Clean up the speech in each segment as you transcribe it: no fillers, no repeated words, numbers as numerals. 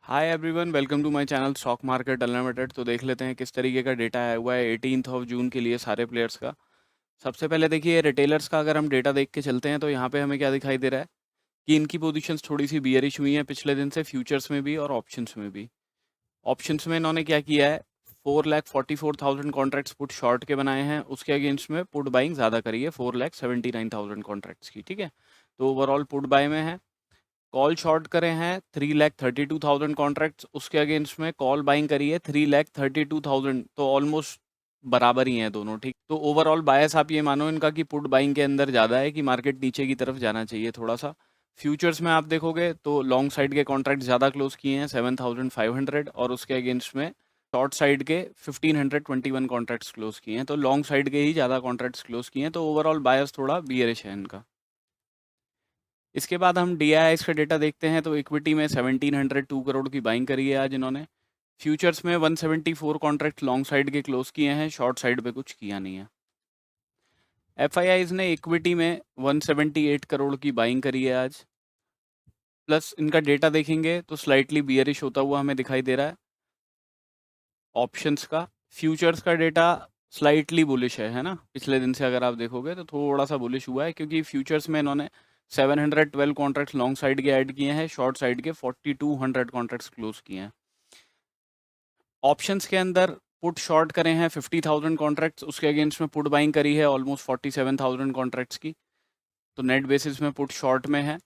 Hi everyone, welcome to my channel stock market unlimited. तो देख लेते हैं किस तरीके का डेटा आया हुआ है 18th ऑफ जून के लिए सारे प्लेयर्स का। सबसे पहले देखिए रिटेलर्स का, अगर हम डेटा देख के चलते हैं तो यहाँ पे हमें क्या दिखाई दे रहा है कि इनकी पोजीशंस थोड़ी सी बियरिश हुई हैं पिछले दिन से, फ्यूचर्स में भी और ऑप्शंस में भी। ऑप्शंस में इन्होंने क्या किया है, 4,44,000 कॉन्ट्रैक्ट्स पुट शॉर्ट के बनाए हैं, उसके अगेंस्ट में पुट बाइंग ज़्यादा करी है 4,79,000 कॉन्ट्रैक्ट्स की। ठीक है, तो ओवरऑल पुट बाय में है। कॉल शॉर्ट करे हैं 3,32,000 कॉन्ट्रैक्ट्स, उसके अगेंस्ट में कॉल बाइंग करी है 3,32,000, तो ऑलमोस्ट बराबर ही हैं दोनों। ठीक, तो ओवरऑल बायस आप ये मानो इनका कि पुट बाइंग के अंदर ज़्यादा है, कि मार्केट नीचे की तरफ जाना चाहिए थोड़ा सा। फ्यूचर्स में आप देखोगे तो लॉन्ग साइड के कॉन्ट्रैक्ट ज़्यादा क्लोज किए हैं 7,500, और उसके अगेंस्ट में शॉर्ट साइड के 1,521 कॉन्ट्रैक्ट्स क्लोज किए हैं, तो लॉन्ग साइड के ही ज़्यादा कॉन्ट्रैक्ट्स क्लोज किए हैं, तो ओवरऑल बायस थोड़ा बियरिश है इनका। इसके बाद हम DIIs का डेटा देखते हैं तो इक्विटी में 1702 करोड़ की बाइंग करी है आज इन्होंने। फ्यूचर्स में 174 कॉन्ट्रैक्ट लॉन्ग साइड के क्लोज किए हैं, शॉर्ट साइड पे कुछ किया नहीं है। FIIs ने इक्विटी में 178 करोड़ की बाइंग करी है आज। प्लस इनका डेटा देखेंगे तो स्लाइटली बियरिश होता हुआ हमें दिखाई दे रहा है ऑप्शंस का। फ्यूचर्स का डेटा स्लाइटली बुलिश है ना, पिछले दिन से अगर आप देखोगे तो थोड़ा सा बुलिश हुआ है, क्योंकि फ्यूचर्स में इन्होंने 712 कॉन्ट्रैक्ट्स लॉन्ग साइड के ऐड किए हैं, शॉर्ट साइड के 4200 कॉन्ट्रैक्ट्स क्लोज किए हैं। ऑप्शंस के अंदर पुट शॉर्ट करे हैं 50,000 कॉन्ट्रैक्ट्स, उसके अगेंस्ट में पुट बाइंग करी है ऑलमोस्ट 47,000 कॉन्ट्रैक्ट्स की, तो नेट बेसिस में पुट शॉर्ट में है।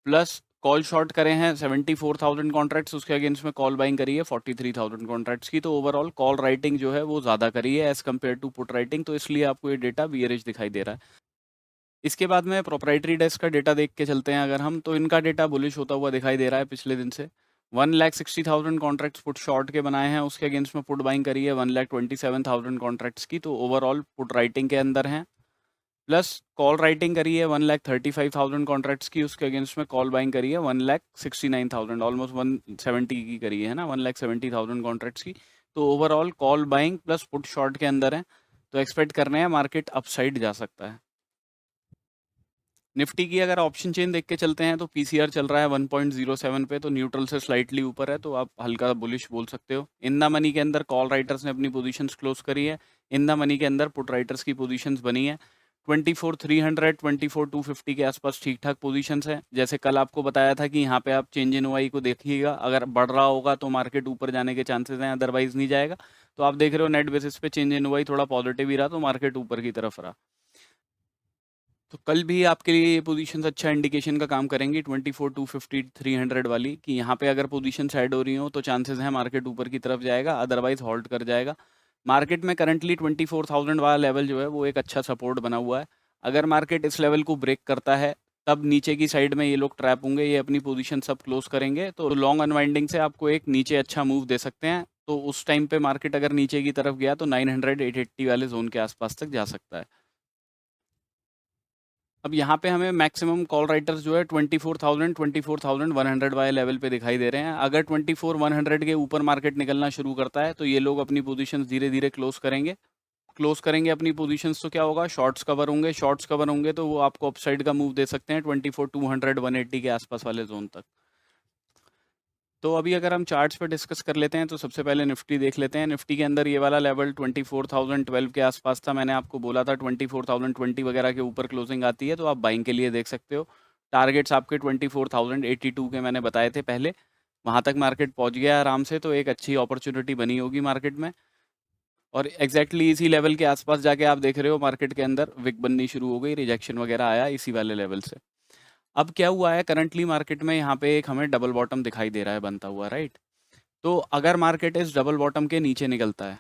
प्लस कॉल शॉर्ट करे हैं 74,000 कॉन्ट्रैक्ट्स, उसके अगेंस्ट में कॉल बाइंग करी है 43,000 कॉन्ट्रैक्ट्स की, तो ओवरऑल कॉल राइटिंग जो है वो ज़्यादा करी है as compare to put writing, तो इसलिए आपको ये डेटा बियरिश दिखाई दे रहा है। इसके बाद में प्रोप्राइटरी डेस्क का डेटा देख के चलते हैं अगर हम, तो इनका डेटा बुलिश होता हुआ दिखाई दे रहा है पिछले दिन से। 1,60,000 कॉन्ट्रैक्ट्स पुट शॉर्ट के बनाए हैं, उसके अगेंस्ट में पुट बाइंग करी है 1,27,000 कॉन्ट्रैक्ट्स की, तो ओवरऑल पुट राइटिंग के अंदर हैं। प्लस कॉल राइटिंग करी है 1,35,000 कॉन्ट्रैक्ट्स की, उसके अगेंस्ट में कॉल बाइंग करी है 1,69,000, ऑलमोस्ट 170 की करी है ना, 1,70,000 कॉन्ट्रैक्ट्स की, तो overall call buying plus put short के अंदर है, तो एक्सपेक्ट करने हैं मार्केट अपसाइड जा सकता है। निफ्टी की अगर ऑप्शन चेन देख के चलते हैं तो पीसीआर चल रहा है 1.07 पे, तो न्यूट्रल से स्लाइटली ऊपर है, तो आप हल्का बुलिश बोल सकते हो। इन द मनी के अंदर कॉल राइटर्स ने अपनी पोजीशंस क्लोज करी है, इन द मनी के अंदर पुट राइटर्स की पोजीशंस बनी है। 24,300 24,250 के आसपास ठीक ठाक पोजीशंस है। जैसे कल आपको बताया था कि यहाँ पे आप चेंज इन वाई को देखिएगा, अगर बढ़ रहा होगा तो मार्केट ऊपर जाने के चांसेस हैं, अदरवाइज नहीं जाएगा। तो आप देख रहे हो नेट बेसिस पे चेंज इन वाई थोड़ा पॉजिटिव ही रहा, तो मार्केट ऊपर की तरफ रहा। तो कल भी आपके लिए ये पोजीशंस अच्छा इंडिकेशन का काम करेंगी 24,250 300 वाली, कि यहाँ पे अगर पोजीशंस ऐड हो रही हो तो चांसेस हैं मार्केट ऊपर की तरफ जाएगा, अदरवाइज हॉल्ट कर जाएगा। मार्केट में करंटली 24,000 वाला लेवल जो है वो एक अच्छा सपोर्ट बना हुआ है। अगर मार्केट इस लेवल को ब्रेक करता है तब नीचे की साइड में ये लोग ट्रैप होंगे, ये अपनी पोजीशन सब क्लोज करेंगे, तो लॉन्ग अनवाइंडिंग से आपको एक नीचे अच्छा मूव दे सकते हैं। तो उस टाइम पे मार्केट अगर नीचे की तरफ गया तो 900 880 वाले जोन के आसपास तक जा सकता है। अब यहाँ पे हमें मैक्सिमम कॉल राइटर्स जो है 24,000 24,100 वाले लेवल पे दिखाई दे रहे हैं। अगर 24,100 के ऊपर मार्केट निकलना शुरू करता है तो ये लोग अपनी पोजीशंस धीरे धीरे क्लोज करेंगे अपनी पोजीशंस, तो क्या होगा, शॉर्ट्स कवर होंगे तो वो आपको अपसाइड का मूव दे सकते हैं 24,200 180 के आसपास वाले जोन तक। तो अभी अगर हम चार्ट्स पे डिस्कस कर लेते हैं तो सबसे पहले निफ्टी देख लेते हैं। निफ्टी के अंदर ये वाला लेवल 24,012 के आसपास था, मैंने आपको बोला था 24,020 वगैरह के ऊपर क्लोजिंग आती है तो आप बाइंग के लिए देख सकते हो। टारगेट्स आपके 24,082 के मैंने बताए थे पहले, वहाँ तक मार्केट पहुँच गया आराम से, तो एक अच्छी अपॉर्चुनिटी बनी होगी मार्केट में। और एग्जैक्टली इसी लेवल के आसपास जाके आप देख रहे हो मार्केट के अंदर विक बननी शुरू हो गई, रिजेक्शन वगैरह आया इसी वाले लेवल से। अब क्या हुआ है, करंटली मार्केट में यहाँ पे एक हमें डबल बॉटम दिखाई दे रहा है बनता हुआ, राइट। तो अगर मार्केट इस डबल बॉटम के नीचे निकलता है,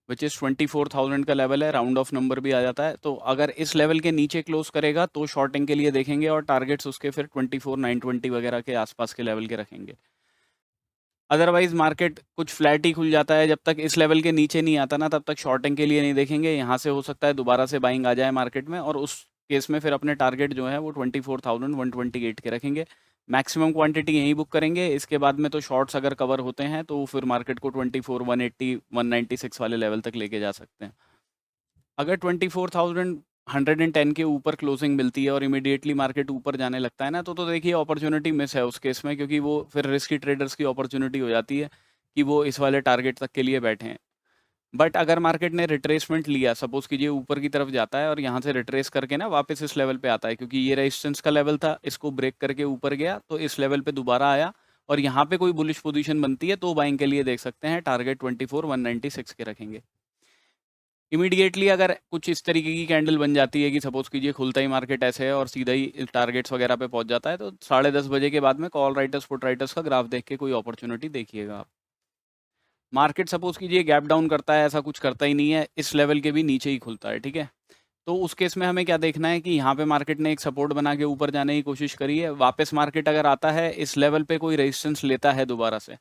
विच इज़ 24,000 का लेवल है, राउंड ऑफ नंबर भी आ जाता है, तो अगर इस लेवल के नीचे क्लोज करेगा तो शॉर्टिंग के लिए देखेंगे, और टारगेट्स उसके फिर 24,920 वगैरह के आसपास के लेवल के रखेंगे। अदरवाइज मार्केट कुछ फ्लैट ही खुल जाता है, जब तक इस लेवल के नीचे नहीं आता ना तब तक शॉर्टिंग के लिए नहीं देखेंगे। यहाँ से हो सकता है दोबारा से बाइंग आ जाए मार्केट में, और उस केस में फिर अपने टारगेट जो है वो 24,128 के रखेंगे। मैक्सिमम क्वांटिटी यहीं बुक करेंगे, इसके बाद में तो शॉर्ट्स अगर कवर होते हैं तो फिर मार्केट को 24,180 196 वाले लेवल तक लेके जा सकते हैं। अगर 110 के ऊपर क्लोजिंग मिलती है और इमीडिएटली मार्केट ऊपर जाने लगता है ना, तो देखिए अपॉर्चुनिटी मिस है उस केस में, क्योंकि वो फिर रिस्की ट्रेडर्स की अपॉर्चुनिटी हो जाती है कि वो इस वाले टारगेट तक के लिए बैठे हैं। बट अगर मार्केट ने रिट्रेसमेंट लिया, सपोज कीजिए ऊपर की तरफ जाता है और यहाँ से रिट्रेस करके ना वापस इस लेवल पे आता है, क्योंकि ये रेजिस्टेंस का लेवल था, इसको ब्रेक करके ऊपर गया तो इस लेवल पे दोबारा आया और यहाँ पे कोई बुलिश पोजीशन बनती है तो बाइंग के लिए देख सकते हैं, टारगेट 24,196 के रखेंगे। इमीडिएटली अगर कुछ इस तरीके की कैंडल बन जाती है कि सपोज कीजिए खुलता ही मार्केट ऐसे है और सीधा ही टारगेट्स वगैरह पे पहुंच जाता है, तो 10:30 बजे के बाद में कॉल राइटर्स पुट राइटर्स का ग्राफ देख के कोई अपॉर्चुनिटी देखिएगा आप। मार्केट सपोज कीजिए गैप डाउन करता है, ऐसा कुछ करता ही नहीं है, इस लेवल के भी नीचे ही खुलता है, ठीक है, तो उस केस में हमें क्या देखना है कि यहाँ पे मार्केट ने एक सपोर्ट बना के ऊपर जाने की कोशिश करी है, वापस मार्केट अगर आता है इस लेवल पे कोई रेजिस्टेंस लेता है दोबारा से,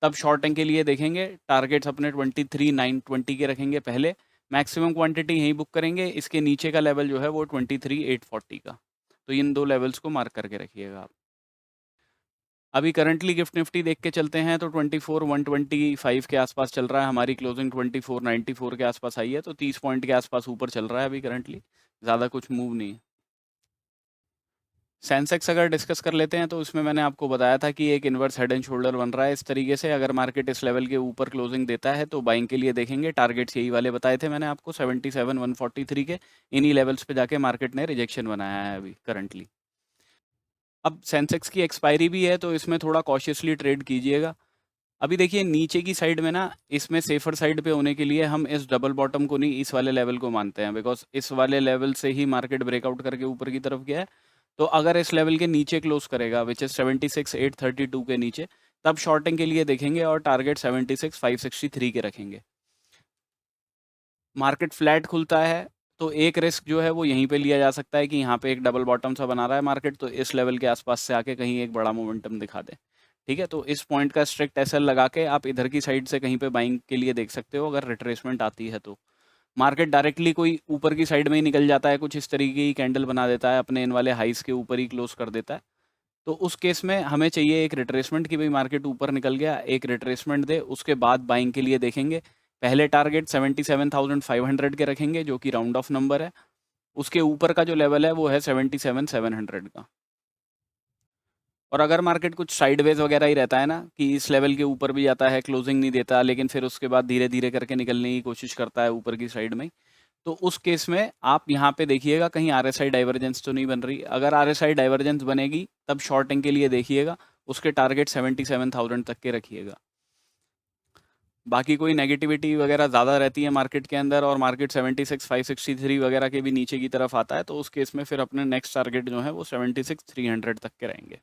तब शॉर्टिंग के लिए देखेंगे, टारगेट्स अपने 23,920 के रखेंगे पहले, मैक्सिमम क्वांटिटी यहीं बुक करेंगे, इसके नीचे का लेवल जो है वो 23,840 का, तो इन दो लेवल्स को मार्क करके रखिएगा आप। अभी करंटली गिफ्ट निफ्टी देख के चलते हैं तो 24,125 के आसपास चल रहा है, हमारी क्लोजिंग 24,94 के आसपास आई है, तो 30 पॉइंट के आसपास ऊपर चल रहा है अभी करंटली, ज़्यादा कुछ मूव नहीं है। सेंसेक्स अगर डिस्कस कर लेते हैं तो उसमें मैंने आपको बताया था कि एक इन्वर्स हेड एंड शोल्डर बन रहा है इस तरीके से, अगर मार्केट इस लेवल के ऊपर क्लोजिंग देता है तो बाइंग के लिए देखेंगे, टारगेट्स यही वाले बताए थे मैंने आपको 77,143 के, इन्हीं लेवल्स पे जाके मार्केट ने रिजेक्शन बनाया है अभी करंटली। अब सेंसेक्स की एक्सपायरी भी है तो इसमें थोड़ा कॉशियसली ट्रेड कीजिएगा। अभी देखिए नीचे की साइड में ना, इसमें सेफर साइड पे होने के लिए हम इस डबल बॉटम को नहीं, इस वाले लेवल को मानते हैं, बिकॉज इस वाले लेवल से ही मार्केट ब्रेकआउट करके ऊपर की तरफ गया है, तो अगर इस लेवल के नीचे क्लोज करेगा विच इज 76,832 के नीचे, तब शॉर्टिंग के लिए देखेंगे और टारगेट 76,563 के रखेंगे। मार्केट फ्लैट खुलता है तो एक रिस्क जो है वो यहीं पे लिया जा सकता है कि यहाँ पे एक डबल बॉटम सा बना रहा है मार्केट, तो इस लेवल के आसपास से आके कहीं एक बड़ा मोमेंटम दिखा दे, ठीक है, तो इस पॉइंट का स्ट्रिक्ट एसएल लगा के आप इधर की साइड से कहीं पे बाइंग के लिए देख सकते हो, अगर रिट्रेसमेंट आती है तो। मार्केट डायरेक्टली कोई ऊपर की साइड में ही निकल जाता है, कुछ इस तरीके की कैंडल बना देता है, अपने इन वाले हाइस के ऊपर ही क्लोज कर देता है, तो उस केस में हमें चाहिए एक रिट्रेसमेंट कि भाई मार्केट ऊपर निकल गया, एक रिट्रेसमेंट दे, उसके बाद बाइंग के लिए देखेंगे। पहले टारगेट 77,500 के रखेंगे जो कि राउंड ऑफ नंबर है, उसके ऊपर का जो लेवल है वो है 77,700 का। और अगर मार्केट कुछ साइडवेज वगैरह ही रहता है ना कि इस लेवल के ऊपर भी जाता है, क्लोजिंग नहीं देता, लेकिन फिर उसके बाद धीरे धीरे करके निकलने की कोशिश करता है ऊपर की साइड में, तो उस केस में आप यहाँ पे देखिएगा कहीं आरएसआई डाइवर्जेंस तो नहीं बन रही, अगर आरएसआई डाइवर्जेंस बनेगी तब शॉर्टिंग के लिए देखिएगा, उसके टारगेट 77,000 तक के रखिएगा। बाकी कोई नेगेटिविटी वगैरह ज़्यादा रहती है मार्केट के अंदर और मार्केट 76,563 वगैरह के भी नीचे की तरफ आता है, तो उस केस में फिर अपने नेक्स्ट टारगेट जो है वो 76,300 तक के रहेंगे।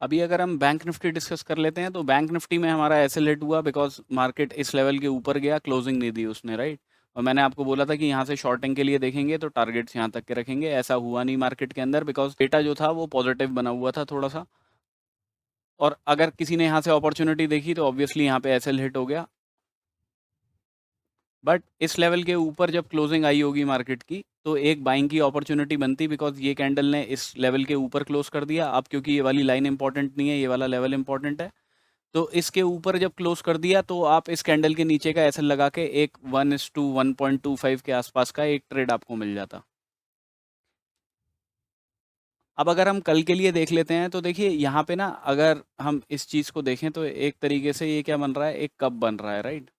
अभी अगर हम बैंक निफ्टी डिस्कस कर लेते हैं तो बैंक निफ्टी में हमारा ऐसे लेट हुआ बिकॉज मार्केट इस लेवल के ऊपर गया, क्लोजिंग नहीं दी उसने, राइट, और मैंने आपको बोला था कि यहाँ से शॉर्टिंग के लिए देखेंगे तो टारगेट्स यहाँ तक के रखेंगे, ऐसा हुआ नहीं मार्केट के अंदर बिकॉज डेटा जो था वो पॉजिटिव बना हुआ था थोड़ा सा, और अगर किसी ने यहाँ से अपॉर्चुनिटी देखी तो ऑब्वियसली यहाँ पे एसएल हिट हो गया, बट इस लेवल के ऊपर जब क्लोजिंग आई होगी मार्केट की तो एक बाइंग की अपॉर्चुनिटी बनती, बिकॉज ये कैंडल ने इस लेवल के ऊपर क्लोज कर दिया, अब क्योंकि ये वाली लाइन इंपॉर्टेंट नहीं है, ये वाला लेवल इंपॉर्टेंट है, तो इसके ऊपर जब क्लोज कर दिया तो आप इस कैंडल के नीचे का एसएल लगा के एक 1:1.25 के आसपास का एक ट्रेड आपको मिल जाता। अब अगर हम कल के लिए देख लेते हैं तो देखिए यहाँ पे ना, अगर हम इस चीज़ को देखें तो एक तरीके से ये क्या बन रहा है, एक कप बन रहा है, राइट,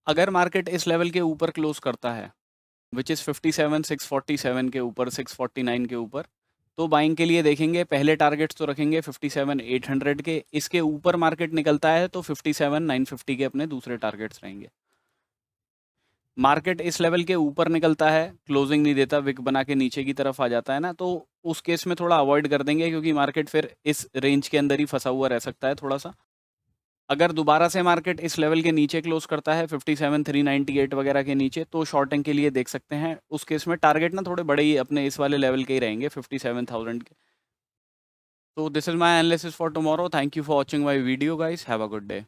अगर मार्केट इस लेवल के ऊपर क्लोज करता है विच इज़ 57,647 के ऊपर, 649 के ऊपर, तो बाइंग के लिए देखेंगे, पहले टारगेट्स तो रखेंगे 57,800 के, इसके ऊपर मार्केट निकलता है तो 57,950 के अपने दूसरे टारगेट्स रहेंगे। मार्केट इस लेवल के ऊपर निकलता है, क्लोजिंग नहीं देता, विक बना के नीचे की तरफ आ जाता है ना, तो उस केस में थोड़ा अवॉइड कर देंगे क्योंकि मार्केट फिर इस रेंज के अंदर ही फंसा हुआ रह सकता है थोड़ा सा। अगर दोबारा से मार्केट इस लेवल के नीचे क्लोज करता है 57,398 वगैरह के नीचे, तो शॉर्टिंग के लिए देख सकते हैं, उस केस में टारगेट ना थोड़े बड़े ही अपने इस वाले लेवल के ही रहेंगे 57,000 के। तो this is my analysis for tomorrow, thank you for watching my video guys, have a good day.